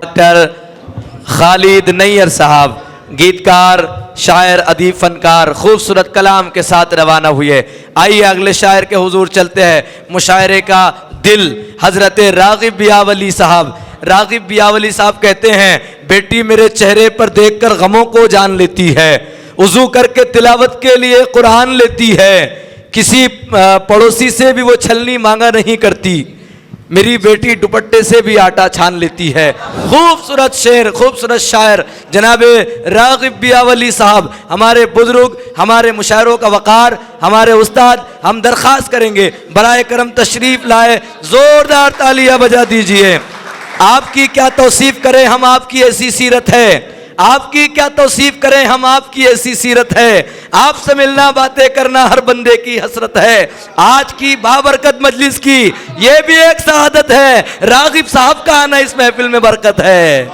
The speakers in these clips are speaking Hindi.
डॉक्टर खालिद नैयर साहब गीतकार, शायर, अदीब, फनकार खूबसूरत कलाम के साथ रवाना हुए। आइए अगले शायर के हुजूर चलते हैं। मुशायरे का दिल हजरत रागिब बियावली साहब। रागिब बियावली साहब कहते हैं, बेटी मेरे चेहरे पर देखकर गमों को जान लेती है, वुजू करके तिलावत के लिए कुरान लेती है, किसी पड़ोसी से भी वो छलनी मांगा नहीं करती, मेरी बेटी दुपट्टे से भी आटा छान लेती है। खूबसूरत शेर, खूबसूरत शायर जनाबे रागिब बियावली साहब, हमारे बुजुर्ग, हमारे मुशायरों का वकार, हमारे उस्ताद। हम दरख्वास्त करेंगे बराए करम तशरीफ लाए, जोरदार तालियां बजा दीजिए। आपकी क्या तौसीफ करें हम, आपकी ऐसी सीरत है, आपकी क्या तौसीफ करें हम, आपकी ऐसी सीरत है, आपसे मिलना बातें करना हर बंदे की हसरत है। आज की बाबरकत मजलिस की ये भी एक सआदत है, रागिब साहब का आना इस महफिल में बरकत है।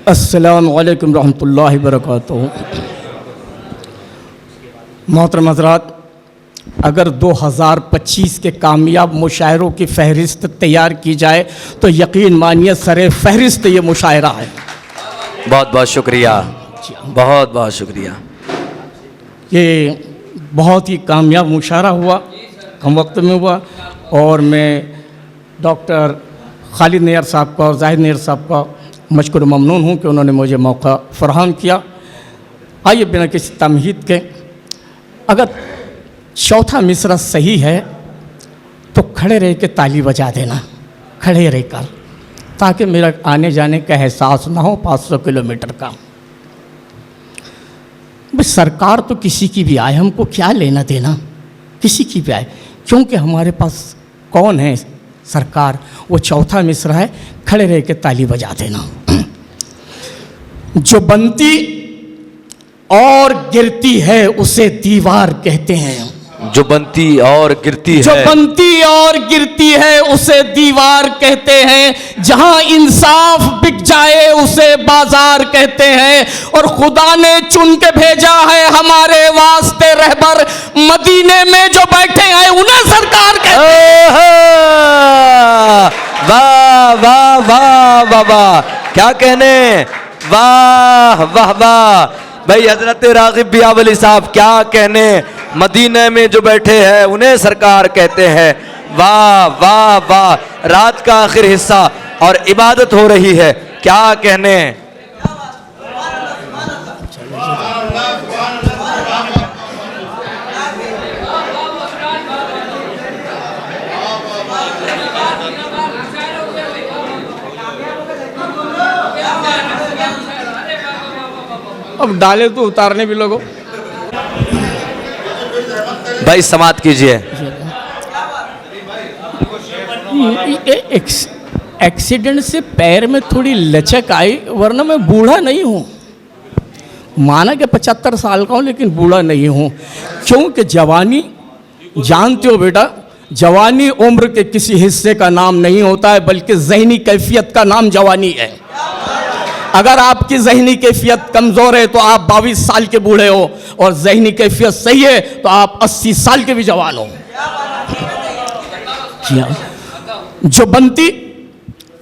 अस्सलामु अलैकुम रहमतुल्लाहि व बरकातुहू। मोहतरम हज़रात, अगर 2025 के कामयाब मुशायरों की फहरिस्त तैयार की जाए तो यकीन मानिए सरे फहरिस्त ये मुशायरा है। बहुत बहुत शुक्रिया, बहुत बहुत शुक्रिया। ये बहुत ही कामयाब मुशायरा हुआ, कम वक्त में हुआ, और मैं डॉक्टर खालिद नैयर साहब का और जाहिद नैयर साहब का मशकूर ममनून हूँ कि उन्होंने मुझे मौका फराहम किया। आइए बिना किसी तमहीद के, अगर चौथा मिसरा सही है तो खड़े रह के ताली बजा देना, खड़े रहकर, ताकि मेरा आने जाने का एहसास ना हो 500 किलोमीटर का। भाई सरकार तो किसी की भी आए, हमको क्या लेना देना, किसी की भी आए, क्योंकि हमारे पास कौन है सरकार। वो चौथा मिसरा है, खड़े रह के ताली बजा देना। जो बनती और गिरती है उसे दीवार कहते हैं, जो बनती और गिरती है, जो बनती और गिरती है उसे दीवार कहते हैं, जहां इंसाफ बिक जाए उसे बाजार कहते हैं, और खुदा ने चुन के भेजा है हमारे वास्ते रहबर, मदीने में जो बैठे हैं उन्हें सरकार कहते हैं। वाह वाह वाह वाह वाह, क्या कहने, वाह वाह वाह। भाई हजरत रागिब बियावली साहब क्या कहने, मदीने में जो बैठे हैं उन्हें सरकार कहते हैं। वाह वाह वाह, रात का आखिर हिस्सा और इबादत हो रही है, क्या कहने। अब डाले तो उतारने भी लोगों। भाई समाप्त कीजिए। एक्सीडेंट से पैर में थोड़ी लचक आई, वरना मैं बूढ़ा नहीं हूँ। माना कि 75 साल का हूँ लेकिन बूढ़ा नहीं हूँ, क्योंकि जवानी, जानते हो बेटा, जवानी उम्र के किसी हिस्से का नाम नहीं होता है, बल्कि ज़हनी कैफियत का नाम जवानी है। अगर आपकी ज़हनी कैफियत कमज़ोर है तो आप 22 साल के बूढ़े हो, और ज़हनी कैफियत सही है तो आप 80 साल के भी जवान हो। जो बनती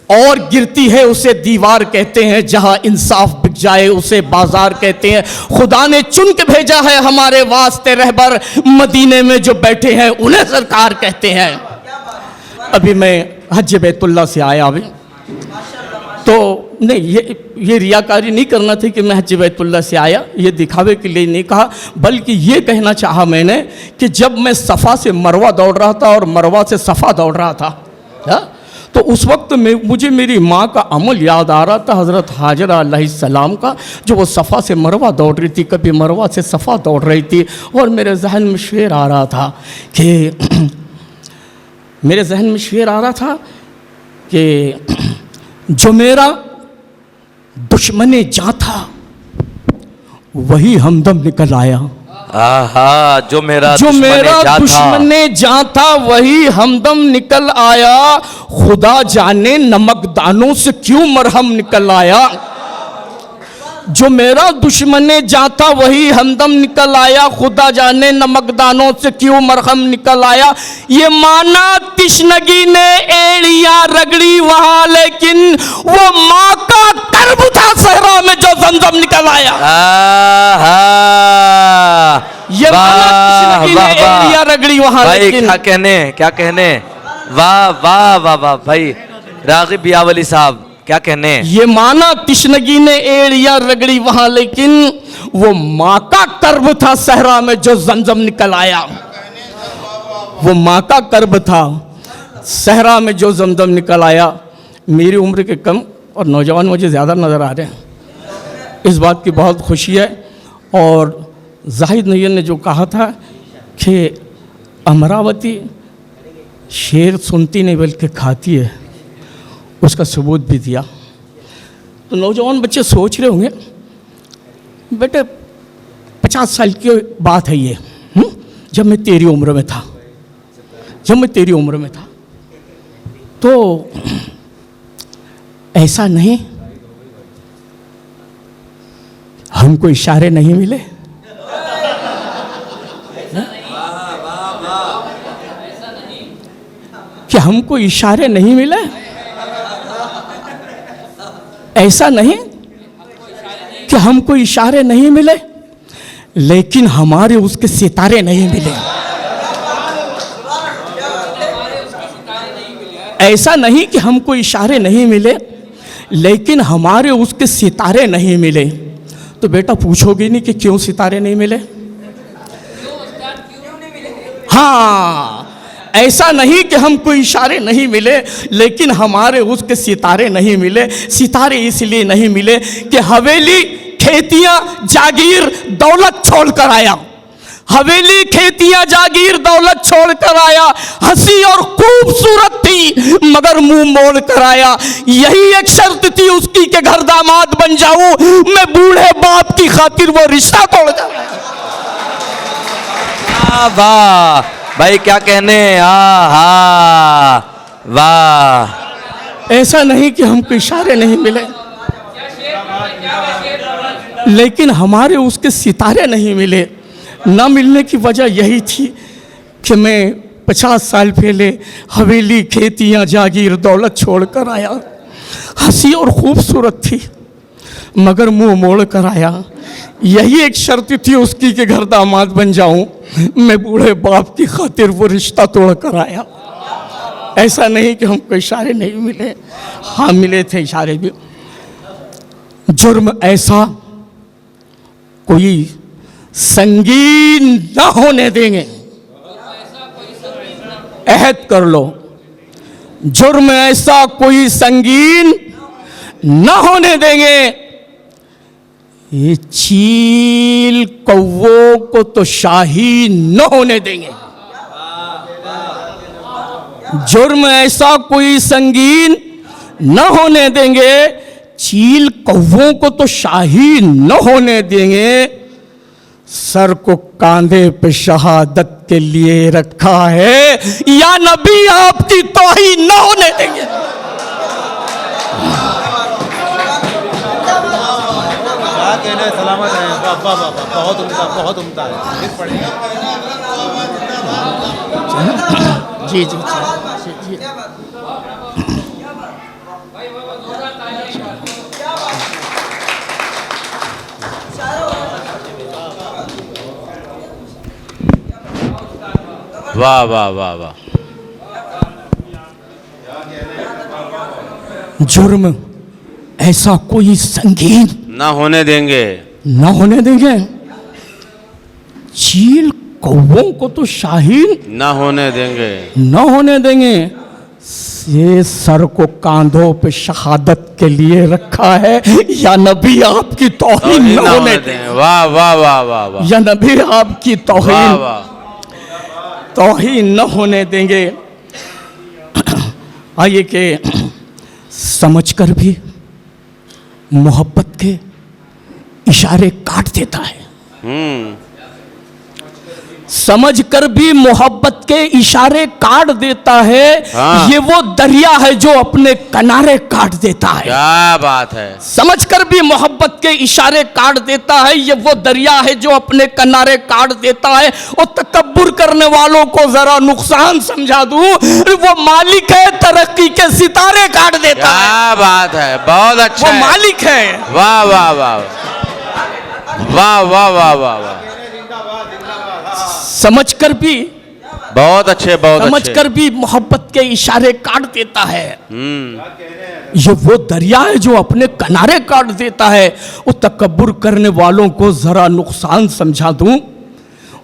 और गिरती है उसे दीवार कहते हैं, जहां इंसाफ बिक जाए उसे बाजार कहते हैं, खुदा ने चुन के भेजा है हमारे वास्ते रहबर, मदीने में जो बैठे हैं उन्हें सरकार कहते हैं। अभी मैं हज बैतुल्लाह से आया, अभी तो नहीं, ये रियाकारी नहीं करना थी कि मैं हज बैतुल्लाह से आया, ये दिखावे के लिए नहीं कहा, बल्कि ये कहना चाहा मैंने कि जब मैं सफ़ा से मरवा दौड़ रहा था और मरवा से सफ़ा दौड़ रहा था, तो उस वक्त में मुझे मेरी माँ का अमल याद आ रहा था, हज़रत हाजरा अलैहिस्सलाम का, जो वो सफ़ा से मरवा दौड़ रही थी, कभी मरवा से सफ़ा दौड़ रही थी, और मेरे जहन में शेर आ रहा था कि मेरे जहन में शेर आ रहा था कि जो मेरा दुश्मने जां था वही हमदम निकल आया। आहा, जो मेरा दुश्मने जां था वही हमदम निकल आया, खुदा जाने नमकदानों से क्यों मरहम निकल आया। जो मेरा दुश्मन जाता वही हमदम निकल आया, खुदा जाने नमकदानों से क्यों मरहम निकल आया। ये माना तिश्नगी ने एड़ियां रगड़ी वहां, लेकिन वो माँ का कर्ब था सहरा में जो जमजम निकल आया। ये माना तिश्नगी ने एड़ियां रगड़ी वहां, भाई लेकिन क्या कहने, वाह वाह वाह वाह भाई रागिब बियावली साहब, क्या कहने। ये माना तिश्नगी ने एड़ियां रगड़ी वहां, लेकिन वो माँ का कर्ब था सहरा में जो जमजम निकल आया। वो माँ का कर्ब था सहरा में जो जमजम निकल आया। मेरी उम्र के कम और नौजवान मुझे ज़्यादा नज़र आ रहे हैं, इस बात की बहुत खुशी है। और जाहिद नैयर ने जो कहा था कि अमरावती शेर सुनती नहीं बल्कि खाती है, उसका सबूत भी दिया। तो नौजवान बच्चे सोच रहे होंगे बेटे 50 साल की बात है ये, जब मैं तेरी उम्र में था, तो ऐसा नहीं हमको इशारे नहीं मिले। कि हमको इशारे नहीं मिले, ऐसा नहीं कि हमको इशारे नहीं मिले, लेकिन हमारे उसके सितारे नहीं मिले। ऐसा नहीं कि हमको इशारे नहीं मिले, लेकिन हमारे उसके सितारे नहीं मिले। तो बेटा पूछोगे नहीं कि क्यों सितारे नहीं मिले। हाँ, ऐसा नहीं कि हमको इशारे नहीं मिले, लेकिन हमारे उसके सितारे नहीं मिले। सितारे इसलिए नहीं मिले कि हवेली खेतियां जागीर दौलत छोड़ कर आया, हवेली खेतियां जागीर दौलत छोड़ कर आया। हंसी और खूबसूरत थी मगर मुंह मोड़ कर आया। यही एक शर्त थी उसकी कि घर दामाद बन जाऊं, मैं बूढ़े बाप की खातिर वो रिश्ता तोड़ जाऊं। वाह भाई, क्या कहने, वाह। ऐसा नहीं कि हमको इशारे नहीं मिले, लेकिन हमारे उसके सितारे नहीं मिले। ना मिलने की वजह यही थी कि मैं 50 साल पहले हवेली खेतियां जागीर दौलत छोड़कर आया। हंसी और खूबसूरत थी मगर मुंह मोड़ कर आया। यही एक शर्त थी उसकी कि घर दामाद बन जाऊं, मैं बूढ़े बाप की खातिर वो रिश्ता तोड़ कर आया। ऐसा नहीं कि हमको इशारे नहीं मिले, हाँ मिले थे इशारे भी। जुर्म ऐसा कोई संगीन न होने देंगे, अहद कर लो। जुर्म ऐसा कोई संगीन न होने देंगे, ये चील कौवों को तो शाही न होने देंगे। जुर्म ऐसा कोई संगीन न होने देंगे, चील कौवों को तो शाही न होने देंगे। सर को कांधे पे शहादत के लिए रखा है, या नबी आपकी तौहीन न होने देंगे। सलामत है, बहुत उम्दा, बहुत उम्दा है। जी जी जी। वाह वाह वाह वाह। जुर्म ऐसा कोई संगीन ना होने देंगे, न होने देंगे। चील कौवों को तो शाहीन ना होने देंगे, न होने देंगे। ये सर को कांधों पे शहादत के लिए रखा है, या नबी आपकी तौहीन न होने देंगे। वाह वाह वाह वाह वाह। या नबी आपकी तौहीन न होने देंगे। आइए कि समझकर भी मोहब्बत के इशारे काट देता है। समझ कर भी मोहब्बत के इशारे काट देता है। हाँ। ये वो दरिया है जो अपने किनारे काट देता है। क्या बात है। समझ कर भी मोहब्बत के इशारे काट देता है। ये वो दरिया है जो अपने किनारे काट देता है। और तकब्बुर करने वालों को जरा नुकसान समझा दूं, वो मालिक है तरक्की के सितारे काट देता है। क्या बात है, बहुत अच्छा वो है। मालिक है। वाह वाह वाह वाह वाह वाह वाह वाह, समझकर भी बहुत अच्छे, बहुत अच्छे। समझकर भी मोहब्बत के इशारे काट देता है। हम्म, ये वो दरिया है जो अपने किनारे काट देता है। वो तकब्बुर करने वालों को जरा नुकसान समझा दूं,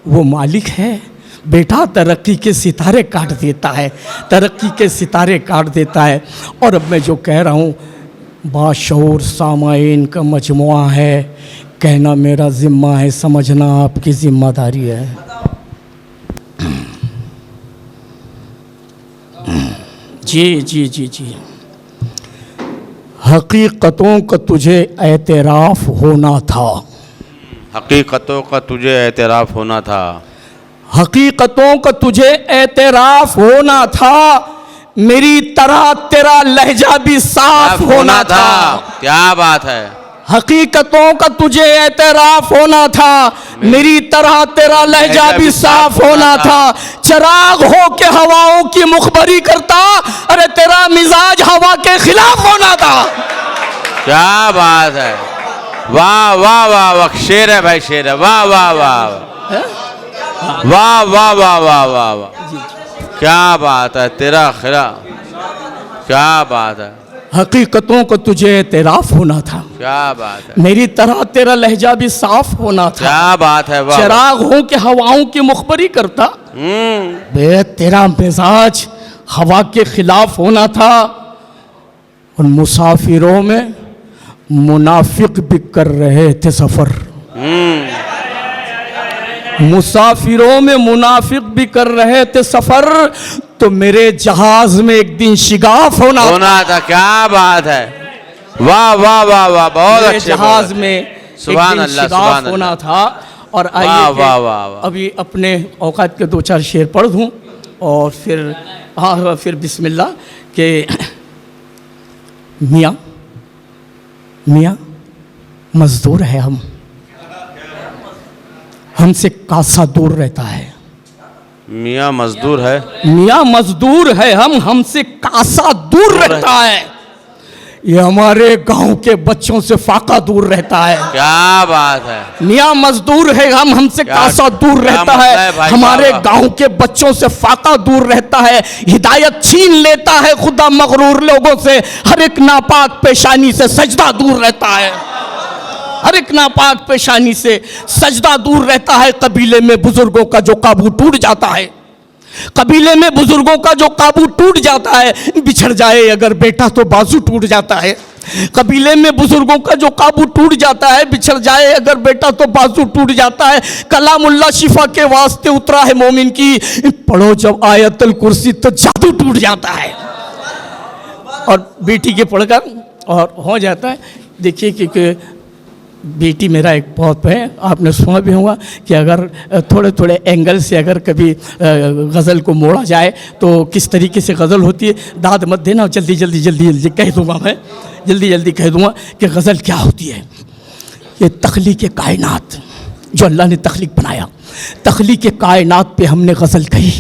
वो मालिक है बेटा तरक्की के सितारे काट देता है, तरक्की के सितारे काट देता है। और अब मैं जो कह रहा हूँ बाशऊर सामाइन का मजमुआ है, कहना मेरा जिम्मा है, समझना आपकी जिम्मेदारी है। जी जी जी जी, हकीकतों का तुझे एतराफ़ होना था। हकीकतों का तुझे एतराफ़ होना था। हकीकतों का तुझे एतराफ़ होना था। मेरी तरह तेरा लहजा भी साफ होना था। क्या बात है। हकीकतों का तुझे एतराफ़ होना था। मेरी तरह तेरा लहजा भी साफ होना था। चिराग हो के हवाओं की मुखबरी करता, अरे तेरा मिजाज हवा के खिलाफ होना था। क्या बात है। वाह वाह वाह वाह, शेर है भाई, शेर है। वाह वाह वाह वाह वाह वाह वाह वाह वाह, क्या बात है तेरा खिला, क्या बात है। हकीकतों को तुझे एतराफ़ होना था। क्या बात है। मेरी तरह तेरा लहजा भी साफ होना था। क्या बात है। वाह, चिराग हो के हवाओं की मुखबरी करता, बे तेरा मिजाज हवा के खिलाफ होना था। और मुसाफिरों में मुनाफिक भी कर रहे थे सफर। मुसाफिरों में मुनाफिक भी कर रहे थे सफर, तो मेरे जहाज में एक दिन शिगाफ होना था। क्या बात है। वाह वाह वाह वाह, बहुत अच्छे। जहाज में एक सुभान दिन अल्लाह, शिगाफ सुभान होना अल्लाह। था। और वाह आइए वाह वाह वाह, अभी अपने औकात के दो चार शेर पढ़ दूं और फिर हाँ फिर बिस्मिल्लाह के मियाँ मियाँ मजदूर है हम, हमसे कासा दूर रहता है। मियाँ मजदूर है। मियाँ मजदूर है हम, हमसे कासा दूर रहता है। ये हमारे गांव के बच्चों से फाका दूर रहता है। क्या बात है। मियाँ मजदूर है हम, हमसे कासा दूर रहता है। हमारे गांव के बच्चों से फाका दूर रहता है। हिदायत छीन लेता है खुदा मगरूर लोगों से। हर एक नापाक पेशानी से सजदा दूर रहता है। हर एक नापाक पेशानी से सजदा दूर रहता है। कबीले में बुजुर्गों का जो काबू टूट जाता है, कबीले में बुजुर्गों का जो काबू टूट जाता है, बिछड़ जाए अगर बेटा तो बाजू टूट जाता है। कबीले में बुजुर्गों का जो काबू टूट जाता है, बिछड़ जाए अगर बेटा तो बाजू टूट जाता है। कलामुल्लाह शिफा के वास्ते उतरा है मोमिन की, पढ़ो जब आयतुल कुर्सी तो जादू टूट जाता है। और बेटी के पढ़कर और हो जाता है। देखिए कि बेटी मेरा एक बहुत है, आपने सुना भी होगा कि अगर थोड़े थोड़े एंगल से अगर कभी गज़ल को मोड़ा जाए तो किस तरीके से गज़ल होती है। दाद मत देना, जल्दी जल्दी जल्दी जल्दी कह दूंगा, मैं जल्दी जल्दी कह दूंगा कि गज़ल क्या होती है। ये तख्लीक़ कायनात जो अल्लाह ने तख्लीक़ बनाया, तख्लीक़ कायनात पे हमने गज़ल कही,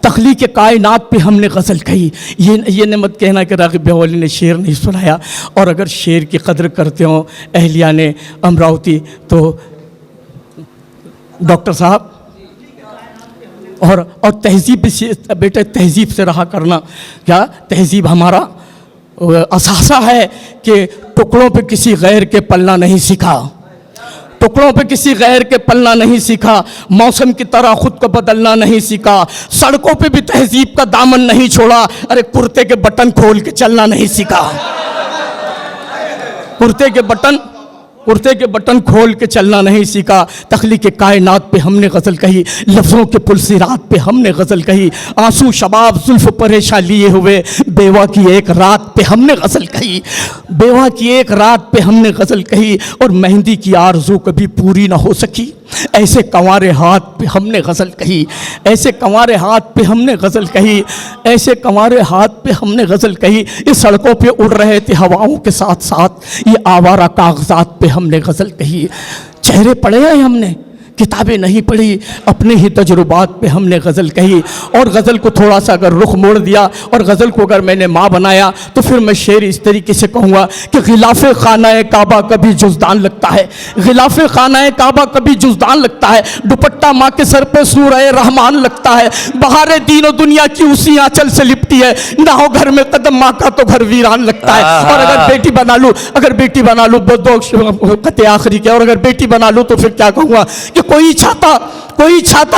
तख्लीक़ कायनात पे हमने गज़ल कही। ये न मत कहना कि राग़िब बेवली ने शेर नहीं सुनाया। और अगर शेर की कदर करते हो अहलिया ने अमरावती तो डॉक्टर साहब, और तहज़ीब से बेटे, तहज़ीब से रहा करना। क्या तहज़ीब हमारा असासा है कि टुकड़ों पे किसी गैर के पलना नहीं सीखा, टुकड़ों पे किसी गैर के पलना नहीं सीखा, मौसम की तरह खुद को बदलना नहीं सीखा, सड़कों पे भी तहजीब का दामन नहीं छोड़ा, अरे कुर्ते के बटन खोल के चलना नहीं सीखा, कुर्ते के बटन खोल के चलना नहीं सीखा। तख्लीक़ कायनात पे हमने गज़ल कही, लफ्ज़ों के पुलसिरात पे हमने गज़ल कही। आंसू शबाब जुल्फ़ परेशान लिए हुए बेवा की एक रात पे हमने गज़ल कही, बेवा की एक रात पे हमने गज़ल कही। और मेहंदी की आरज़ू कभी पूरी ना हो सकी, ऐसे कंवारे हाथ पे हमने गज़ल कही, ऐसे कंवारे हाथ पे हमने गज़ल कही, ऐसे कंवारे हाथ पे हमने गज़ल कही। ये सड़कों पे उड़ रहे थे हवाओं के साथ साथ, ये आवारा कागजात पे हमने गज़ल कही। चेहरे पढ़े हैं हमने, किताबें नहीं पढ़ी, अपने ही तजुर्बात पे हमने गज़ल कही। और गज़ल को थोड़ा सा अगर रुख मोड़ दिया और गज़ल को अगर मैंने माँ बनाया तो फिर मैं शेर इस तरीके से कहूँगा कि गिलाफ़े खानाए काबा कभी जुज़दान लगता है, गिलाफ़े खानाए काबा कभी जुज़दान लगता है, दुपट्टा माँ के सर पे सूरह रहमान लगता है, बहारे दीन और दुनिया की उसी आंचल से लिपटी है, ना हो घर में कदम माँ का तो घर वीरान लगता है। और अगर बेटी बना लूँ, अगर बेटी बना लूँ, दो खते आखिरी के, और अगर बेटी बना लूँ तो फिर क्या कहूँगा कि कोई छाता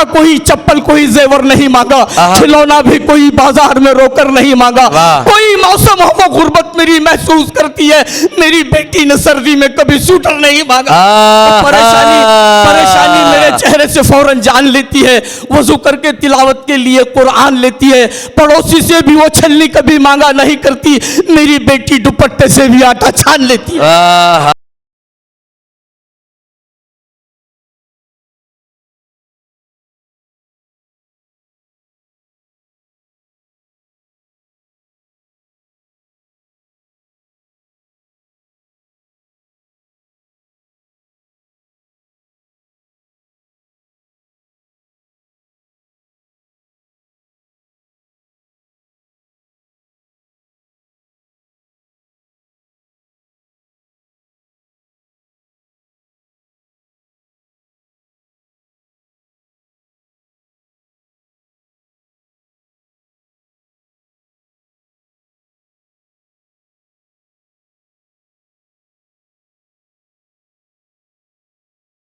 कोई चप्पल कोई जेवर नहीं मांगा, खिलौना भी कोई बाजार में रोकर नहीं मांगा, कोई मौसम हो वो गुर्बत मेरी महसूस करती है, मेरी बेटी ने सर्दी में कभी स्वेटर नहीं मांगा। तो परेशानी मेरे चेहरे से फौरन जान लेती है, वजू करके तिलावत के लिए कुरान लेती है, पड़ोसी से भी वो छलनी कभी मांगा नहीं करती, मेरी बेटी दुपट्टे से भी आटा छान लेती है।